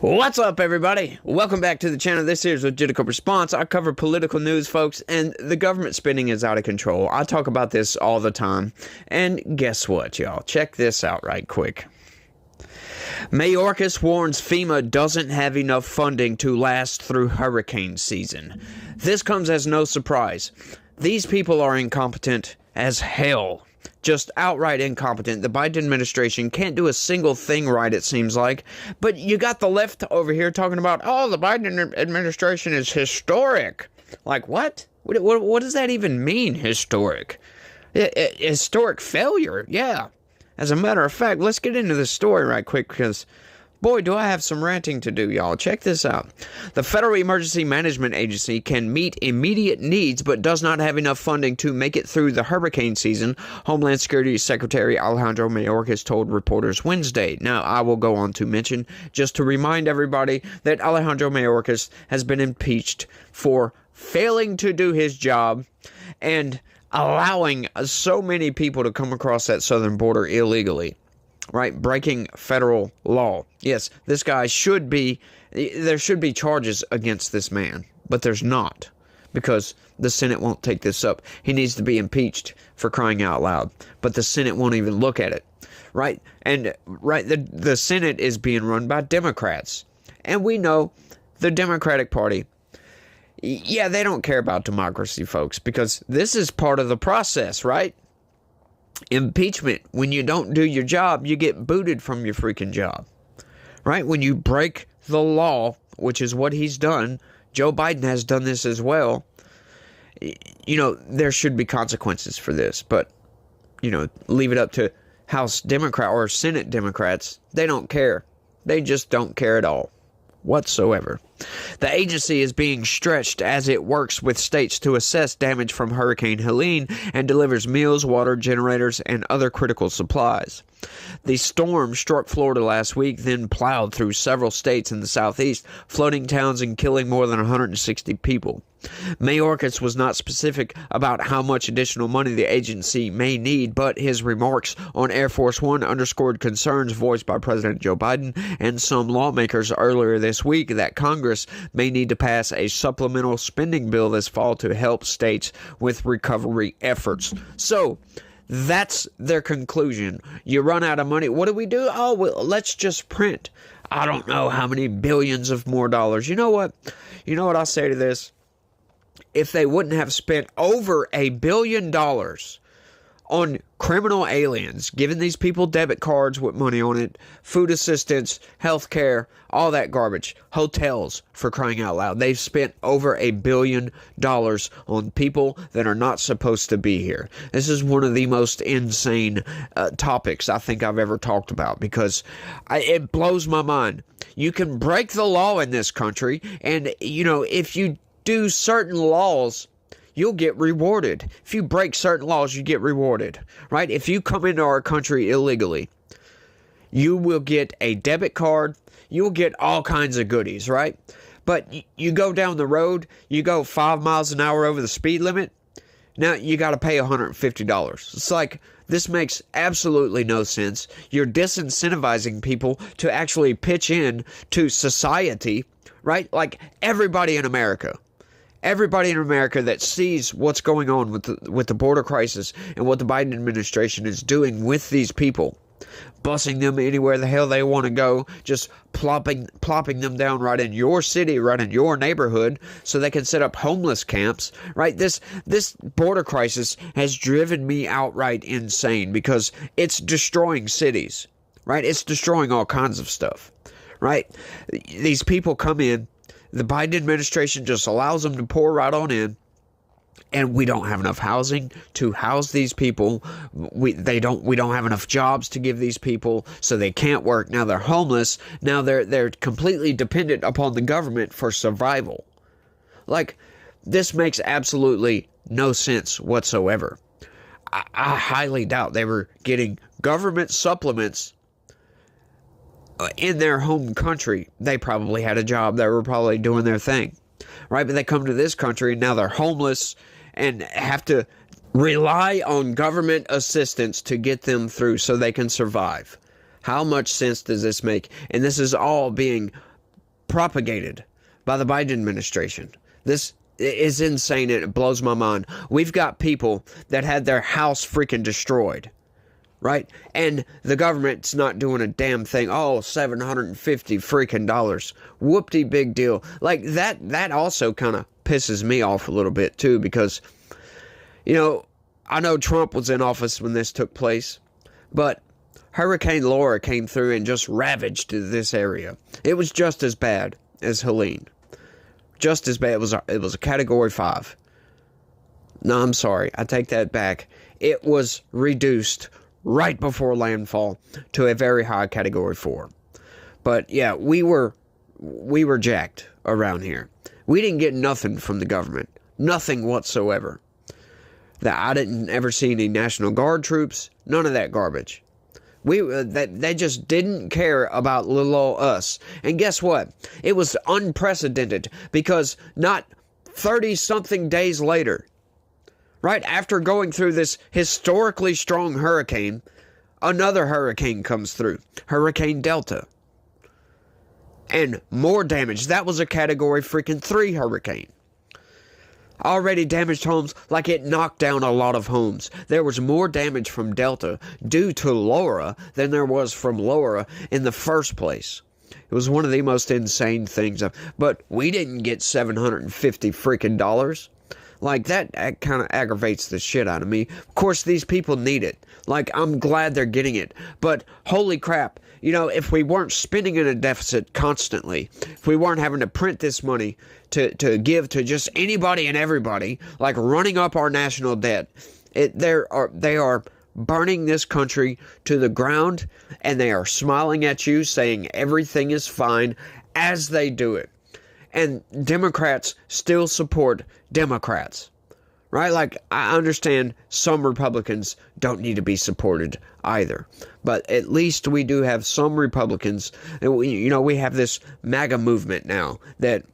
What's up, everybody? Welcome back to the channel. This here is Legitimate Response. I cover political news, folks, and the government spending is out of control. I talk about this all the time. And guess what, y'all? Check this out right quick. Mayorkas warns FEMA doesn't have enough funding to last through hurricane season. This comes as no surprise. These people are incompetent as hell. Just outright incompetent. The Biden administration can't do a single thing right, it seems like. But you got the left over here talking about, oh, the Biden administration is historic. Like, what? What does that even mean, historic? Historic failure, yeah. As a matter of fact, let's get into the story right quick because, boy, do I have some ranting to do, y'all. Check this out. The Federal Emergency Management Agency can meet immediate needs but does not have enough funding to make it through the hurricane season, Homeland Security Secretary Alejandro Mayorkas told reporters Wednesday. Now, I will go on to mention, just to remind everybody, that Alejandro Mayorkas has been impeached for failing to do his job and allowing so many people to come across that southern border illegally. Right, breaking federal law. Yes, this guy there should be charges against this man, but there's not, because the Senate won't take this up. He needs to be impeached, for crying out loud, but the Senate won't even look at it. Right, and the Senate is being run by Democrats, and we know the Democratic Party, yeah, they don't care about democracy, folks, because this is part of the process, right? Impeachment. When you don't do your job, you get booted from your freaking job. Right? When you break the law, which is what he's done, Joe Biden has done this as well. You know, there should be consequences for this, but, you know, leave it up to House Democrat or Senate Democrats. They don't care. They just don't care at all whatsoever. The agency is being stretched as it works with states to assess damage from Hurricane Helene and delivers meals, water, generators, and other critical supplies. The storm struck Florida last week, then plowed through several states in the southeast, flooding towns and killing more than 160 people. Mayorkas was not specific about how much additional money the agency may need, but his remarks on Air Force One underscored concerns voiced by President Joe Biden and some lawmakers earlier this week that Congress may need to pass a supplemental spending bill this fall to help states with recovery efforts. So, that's their conclusion. You run out of money. What do? Oh, well, let's just print, I don't know how many billions of more dollars. You know what? You know what I'll say to this? If they wouldn't have spent over $1 billion on criminal aliens, giving these people debit cards with money on it, food assistance, health care, all that garbage, hotels, for crying out loud. They've spent over $1 billion on people that are not supposed to be here. This is one of the most insane topics I think I've ever talked about, because it blows my mind. You can break the law in this country, and, you know, if you do certain laws, you'll get rewarded. If you break certain laws, you get rewarded, right? If you come into our country illegally, you will get a debit card. You'll get all kinds of goodies, right? But you go down the road, you go 5 miles an hour over the speed limit, now you got to pay $150. It's like, this makes absolutely no sense. You're disincentivizing people to actually pitch in to society, right? Like everybody in America. Everybody in America that sees what's going on with the border crisis and what the Biden administration is doing with these people, busing them anywhere the hell they want to go, just plopping them down right in your city, right in your neighborhood, so they can set up homeless camps, right? This border crisis has driven me outright insane because it's destroying cities, right? It's destroying all kinds of stuff, right? These people come in. The Biden administration just allows them to pour right on in, and we don't have enough housing to house these people. We don't have enough jobs to give these people, so they can't work. Now they're homeless. Now they're completely dependent upon the government for survival. Like, this makes absolutely no sense whatsoever. I highly doubt they were getting government supplements in their home country. They probably had a job. They were probably doing their thing, right? But they come to this country and now they're homeless and have to rely on government assistance to get them through so they can survive. How much sense does this make? And this is all being propagated by the Biden administration. This is insane and it blows my mind. We've got people that had their house freaking destroyed, right? And the government's not doing a damn thing. Oh, $750 freaking dollars. Whoop-de big deal. Like that also kind of pisses me off a little bit too, because, you know, I know Trump was in office when this took place, but Hurricane Laura came through and just ravaged this area. It was just as bad as Helene. Just as bad. It was a Category 5. No, I'm sorry. I take that back. It was reduced right before landfall to a very high Category 4. But yeah, we were jacked around here. We didn't get nothing from the government. Nothing whatsoever. That I didn't ever see any National Guard troops. None of that garbage. They just didn't care about little old us. And guess what? It was unprecedented, because not 30-something days later, right after going through this historically strong hurricane, another hurricane comes through. Hurricane Delta. And more damage. That was a Category freaking 3 hurricane. Already damaged homes, like it knocked down a lot of homes. There was more damage from Delta due to Laura than there was from Laura in the first place. It was one of the most insane things. But we didn't get $750 freaking dollars. Like, that kind of aggravates the shit out of me. Of course, these people need it. Like, I'm glad they're getting it. But, holy crap, you know, if we weren't spending in a deficit constantly, if we weren't having to print this money to give to just anybody and everybody, like running up our national debt, they are burning this country to the ground, and they are smiling at you, saying everything is fine as they do it. And Democrats still support Democrats, right? Like, I understand some Republicans don't need to be supported either, but at least we do have some Republicans. And we have this MAGA movement now that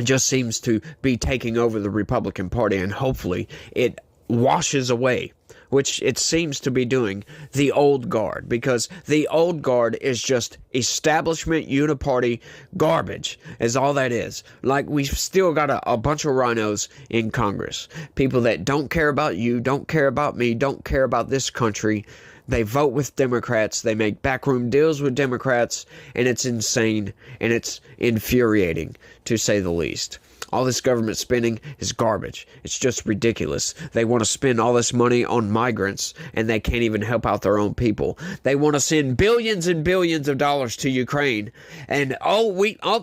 just seems to be taking over the Republican Party, and hopefully it washes away, which it seems to be doing, the old guard, because the old guard is just establishment uniparty garbage, is all that is. Like, we've still got a bunch of rhinos in Congress, people that don't care about you, don't care about me, don't care about this country. They vote with Democrats, they make backroom deals with Democrats, and it's insane, and it's infuriating, to say the least. All this government spending is garbage. It's just ridiculous. They want to spend all this money on migrants, and they can't even help out their own people. They want to send billions and billions of dollars to Ukraine, and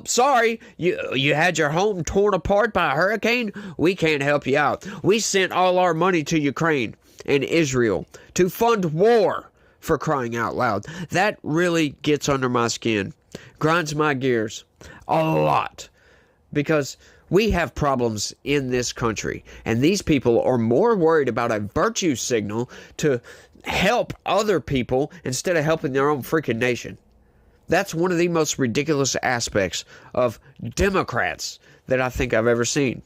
sorry, you had your home torn apart by a hurricane? We can't help you out. We sent all our money to Ukraine and Israel to fund war, for crying out loud. That really gets under my skin, grinds my gears a lot, because we have problems in this country, and these people are more worried about a virtue signal to help other people instead of helping their own freaking nation. That's one of the most ridiculous aspects of Democrats that I think I've ever seen.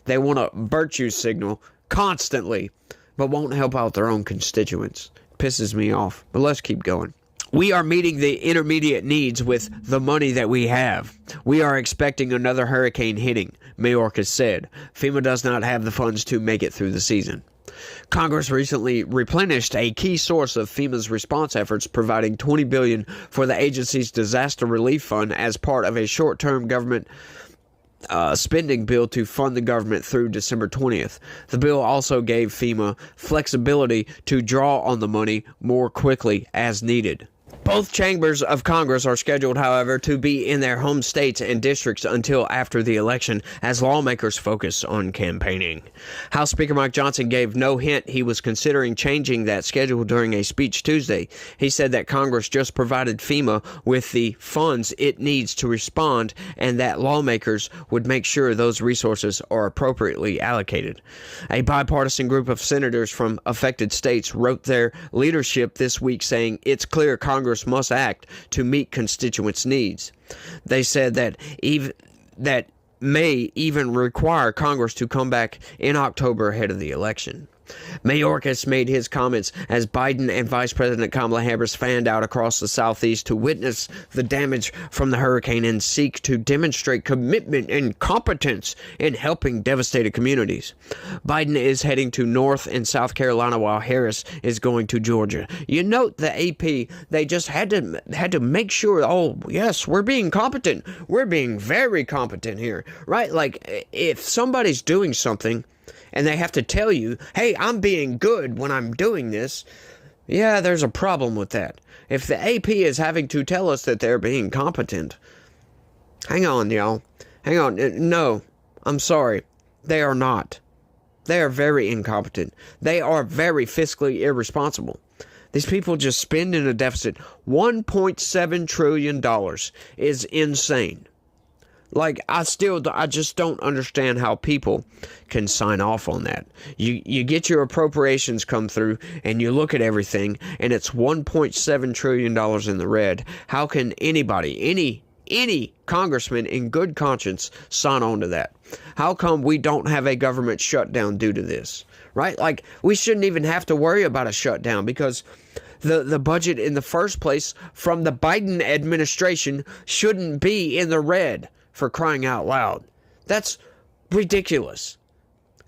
They want a virtue signal constantly, but won't help out their own constituents. Pisses me off, but let's keep going. We are meeting the intermediate needs with the money that we have. We are expecting another hurricane hitting, Mayorkas said. FEMA does not have the funds to make it through the season. Congress recently replenished a key source of FEMA's response efforts, providing $20 billion for the agency's disaster relief fund as part of a short-term government spending bill to fund the government through December 20th. The bill also gave FEMA flexibility to draw on the money more quickly as needed. Both chambers of Congress are scheduled, however, to be in their home states and districts until after the election, as lawmakers focus on campaigning. House Speaker Mike Johnson gave no hint he was considering changing that schedule during a speech Tuesday. He said that Congress just provided FEMA with the funds it needs to respond, and that lawmakers would make sure those resources are appropriately allocated. A bipartisan group of senators from affected states wrote their leadership this week, saying it's clear Congress must act to meet constituents' needs. They said that may even require Congress to come back in October ahead of the election. Mayorkas made his comments as Biden and Vice President Kamala Harris fanned out across the Southeast to witness the damage from the hurricane and seek to demonstrate commitment and competence in helping devastated communities. Biden is heading to North and South Carolina while Harris is going to Georgia. You note the AP, they just had to make sure, oh, yes, we're being competent. We're being very competent here, right? Like, if somebody's doing something and they have to tell you, hey, I'm being good when I'm doing this, yeah, there's a problem with that. If the AP is having to tell us that they're being competent, hang on, y'all. Hang on. No, I'm sorry. They are not. They are very incompetent. They are very fiscally irresponsible. These people just spend in a deficit. $1.7 trillion is insane. Like, I just don't understand how people can sign off on that. You get your appropriations come through and you look at everything and it's $1.7 trillion in the red. How can anybody, any congressman in good conscience sign on to that? How come we don't have a government shutdown due to this? Right? Like, we shouldn't even have to worry about a shutdown because the budget in the first place from the Biden administration shouldn't be in the red, for crying out loud. That's ridiculous.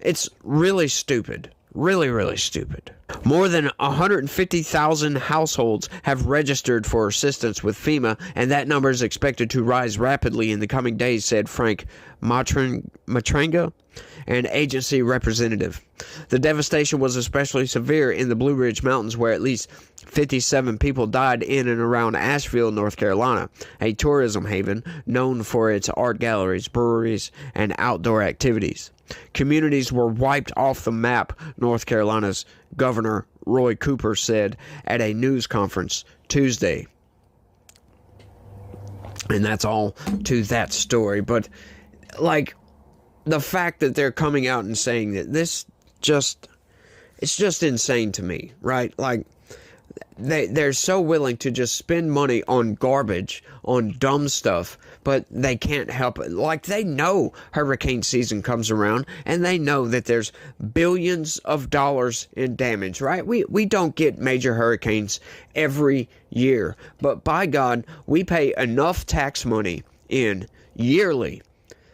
It's really stupid. Really, really stupid. More than 150,000 households have registered for assistance with FEMA, and that number is expected to rise rapidly in the coming days, said Frank Matranga, an agency representative. The devastation was especially severe in the Blue Ridge Mountains, where at least 57 people died in and around Asheville, North Carolina, a tourism haven known for its art galleries, breweries, and outdoor activities. Communities were wiped off the map, North Carolina's Governor Roy Cooper said at a news conference Tuesday. And that's all to that story. But, like, the fact that they're coming out and saying that it's just insane to me, right? Like, they're so willing to just spend money on garbage, on dumb stuff, but they can't help it. Like, they know hurricane season comes around, and they know that there's billions of dollars in damage, right? We don't get major hurricanes every year, but by God, we pay enough tax money in yearly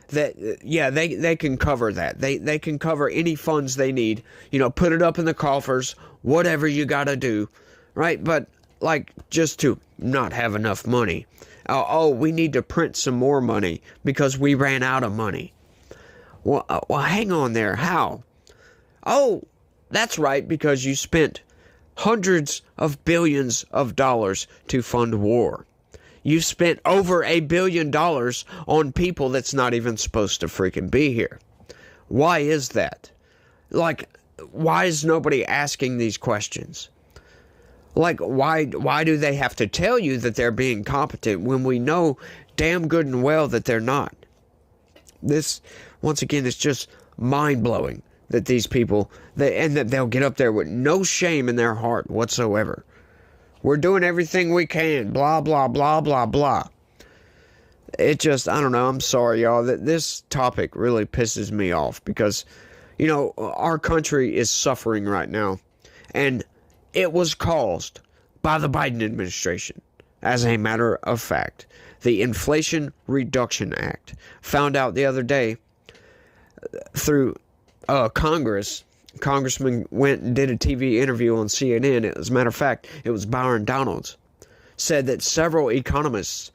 that, yeah, they can cover that. They can cover any funds they need, put it up in the coffers, whatever you gotta do. Right, but like, just to not have enough money. Oh, we need to print some more money because we ran out of money. Well, hang on there. How? Oh, that's right, because you spent hundreds of billions of dollars to fund war. You spent over $1 billion on people that's not even supposed to freaking be here. Why is that? Like, why is nobody asking these questions? Like, why do they have to tell you that they're being competent when we know damn good and well that they're not? This, once again, is just mind-blowing that these people, and that they'll get up there with no shame in their heart whatsoever. We're doing everything we can, blah, blah, blah, blah, blah. It just, I don't know, I'm sorry, y'all, that this topic really pisses me off because, our country is suffering right now, and it was caused by the Biden administration. As a matter of fact, the Inflation Reduction Act, found out the other day through Congressman went and did a TV interview on CNN. As a matter of fact, it was Byron Donalds, said that several economists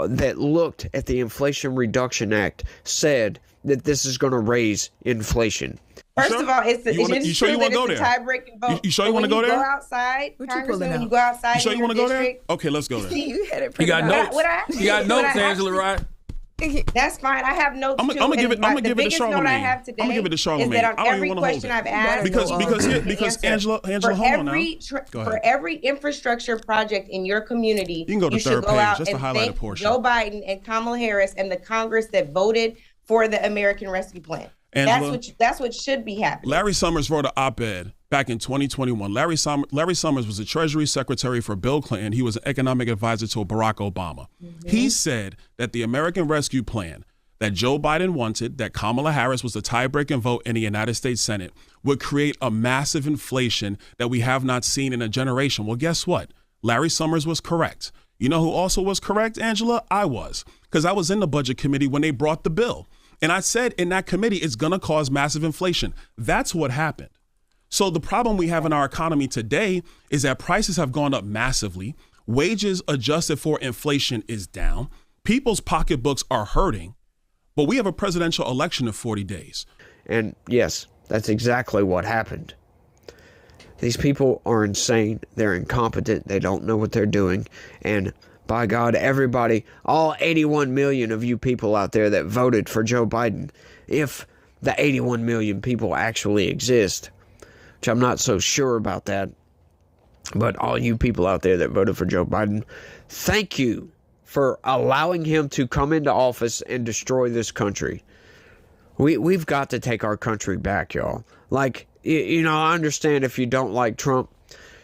that looked at the Inflation Reduction Act said that this is going to raise inflation. First of all, it's a tie-breaking vote. You sure you want to go there? Go outside, Congressman, when you go outside. You sure you want to go there? Okay, let's go there. You had it. You got notes. You got notes, Angela, right? That's fine. I have notes. I'm gonna give it to Charlamagne. Note I have today I'm gonna give it to Charlamagne. Is that on every question I've asked, because Angela, hold on now. For every infrastructure project in your community, you can go to third page. That's the highlighted portion. Joe Biden and Kamala Harris and the Congress that voted for the American Rescue Plan. Angela, that's what should be happening. Larry Summers wrote an op-ed back in 2021. Larry Summers was the Treasury Secretary for Bill Clinton. He was an economic advisor to Barack Obama. Mm-hmm. He said that the American Rescue Plan, that Joe Biden wanted, that Kamala Harris was the tie-breaking vote in the United States Senate, would create a massive inflation that we have not seen in a generation. Well, guess what? Larry Summers was correct. You know who also was correct, Angela? I was, because I was in the budget committee when they brought the bill. And I said in that committee, it's going to cause massive inflation. That's what happened. So the problem we have in our economy today is that prices have gone up massively. Wages adjusted for inflation is down. People's pocketbooks are hurting. But we have a presidential election in 40 days. And yes, that's exactly what happened. These people are insane. They're incompetent. They don't know what they're doing. And by God, everybody, all 81 million of you people out there that voted for Joe Biden, if the 81 million people actually exist, which I'm not so sure about that, but all you people out there that voted for Joe Biden, thank you for allowing him to come into office and destroy this country. We've got to take our country back, y'all. Like, you know, I understand if you don't like Trump.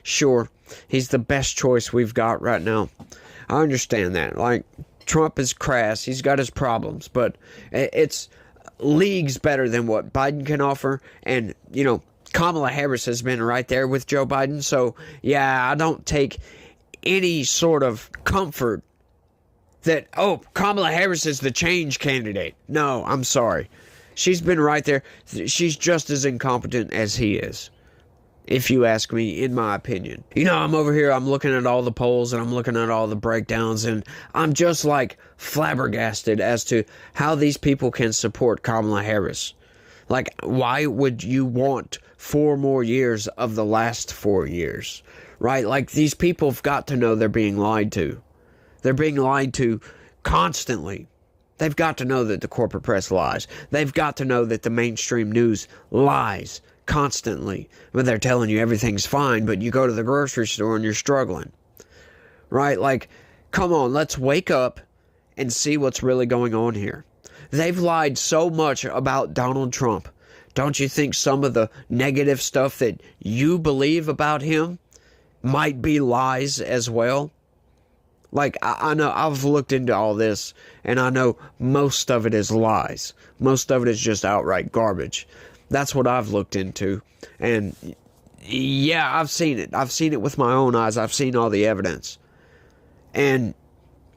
Sure, he's the best choice we've got right now. I understand that. Like, Trump is crass. He's got his problems. But it's leagues better than what Biden can offer. And, you know, Kamala Harris has been right there with Joe Biden. So, yeah, I don't take any sort of comfort that, oh, Kamala Harris is the change candidate. No, I'm sorry. She's been right there. She's just as incompetent as he is, if you ask me, in my opinion. You know, I'm over here, I'm looking at all the polls and I'm looking at all the breakdowns, and I'm just like flabbergasted as to how these people can support Kamala Harris. Like, why would you want 4 more years of the last 4 years, right? Like, these people have got to know they're being lied to. They're being lied to constantly. They've got to know that the corporate press lies. They've got to know that the mainstream news lies constantly. When they're telling you everything's fine, but you go to the grocery store and you're struggling. Right? Like, come on, let's wake up and see what's really going on here. They've lied so much about Donald Trump. Don't you think some of the negative stuff that you believe about him might be lies as well? Like, I know I've looked into all this, and I know most of it is lies. Most of it is just outright garbage. That's what I've looked into. And yeah, I've seen it. I've seen it with my own eyes. I've seen all the evidence. And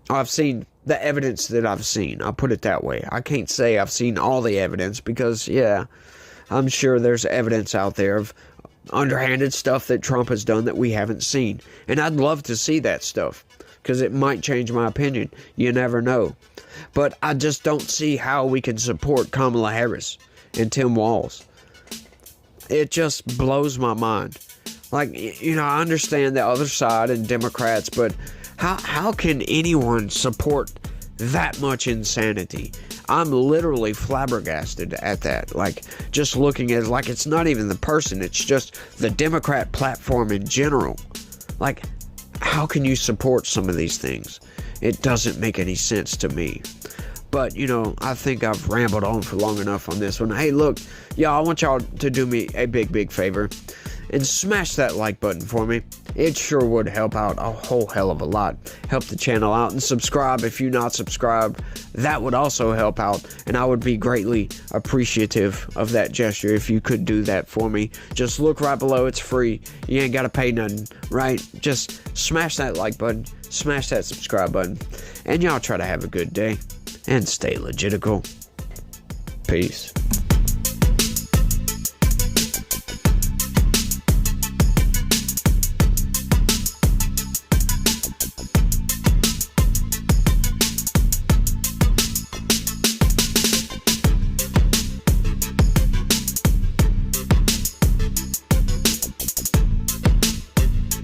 I've seen the evidence that I've seen. I'll put it that way. I can't say I've seen all the evidence because, yeah, I'm sure there's evidence out there of underhanded stuff that Trump has done that we haven't seen. And I'd love to see that stuff, because it might change my opinion. You never know. But I just don't see how we can support Kamala Harris and Tim Walz. It just blows my mind. Like, you know, I understand the other side and Democrats, but how can anyone support that much insanity? I'm literally flabbergasted at that. Like, just looking at it, like, it's not even the person, it's just the Democrat platform in general. Like, how can you support some of these things? It doesn't make any sense to me. But, you know, I think I've rambled on for long enough on this one. Hey, look, y'all, I want y'all to do me a big favor and smash that like button for me. It sure would help out a whole hell of a lot. Help the channel out, and subscribe if you're not subscribed. That would also help out, and I would be greatly appreciative of that gesture if you could do that for me. Just look right below. It's free. You ain't got to pay nothing, right? Just smash that like button, smash that subscribe button, and y'all try to have a good day and stay legitical. Peace.